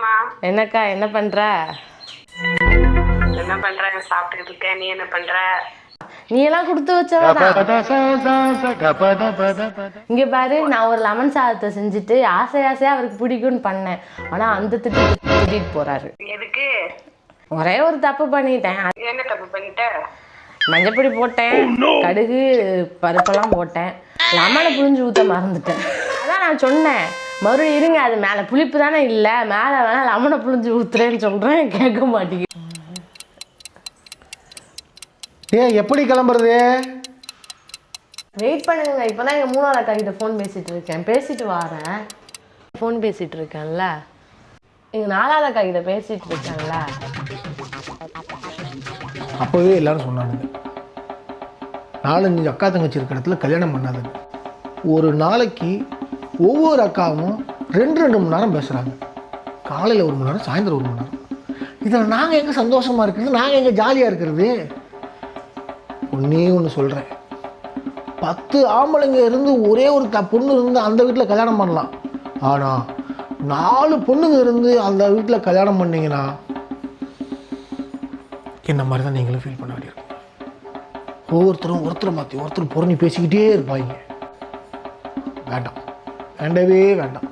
சொல்லுமா. என்னக்கா என்ன பண்ற? என்ன பண்ற? சாப்பிட்டுட்டு இருக்கேன். நீ என்ன பண்ற? நீ எல்லாம் கொடுத்து வச்சவதான். இங்க பாரு, நான் ஒரு லெமன் சாதத்தை செஞ்சுட்டு ஆசையா அவருக்கு பிடிக்கும்னு பண்ணேன். ஆனா அந்த திட்டிட்டு போறாரு. எதுக்கு? ஒரே ஒரு தப்பு பண்ணிட்டேன். என்ன தப்பு பண்ணிட்ட? மஞ்சப்பொடி போட்டேன், கடுகு பருப்பெல்லாம் போட்டேன், லெமனை புழிஞ்சு ஊற்ற மறந்துட்டேன். அதான் நான் சொன்னேன், மறுபடியும் இருங்க, அது மேலே புளிப்பு தானே இல்லை, மேலே வேணா லெமனை புழிஞ்சு ஊற்றுறேன்னு சொல்கிறேன். கேட்க மாட்டேங்குது. எப்படி கிளம்புறது? வெயிட் பண்ணுங்க, இப்போ தான் எங்கள் 3ஆவது அக்கா கிட்ட ஃபோன் பேசிகிட்டு இருக்கேன், பேசிட்டு வரேன். ஃபோன் பேசிகிட்டு இருக்கேன்ல, எங்கள் 4ஆவது அக்கா கிட்ட பேசிகிட்டு இருக்கேன்ல. அப்போவே எல்லாரும் சொன்னாங்க, 4-5 அக்கா தங்கச்சி இருக்கிற இடத்துல கல்யாணம் பண்ணாதுங்க. ஒரு நாளைக்கு ஒவ்வொரு அக்காவும் 2 மணி நேரம் பேசுகிறாங்க. காலையில் 1 மணி நேரம், சாயந்தரம் 1 மணி நேரம். இதில் நாங்கள் எங்கே சந்தோஷமாக இருக்கிறது, நாங்கள் எங்கே ஜாலியாக இருக்கிறது? ஒன்றே ஒன்று சொல்கிறேன், 10 ஆம்பளைங்க இருந்து ஒரே ஒரு பொண்ணு இருந்து அந்த வீட்டில் கல்யாணம் பண்ணலாம். ஆனால் 4 பொண்ணுங்க இருந்து அந்த வீட்டில் கல்யாணம் பண்ணிங்கன்னா என்ன மாதிரி தான் நீங்களும் ஃபீல் பண்ண வேண்டியிருக்கும். ஒருத்தரை மாற்றி ஒருத்தர் புறணி பேசிக்கிட்டே இருப்பாங்க. வேண்டாம், வேண்டவே வேண்டாம்.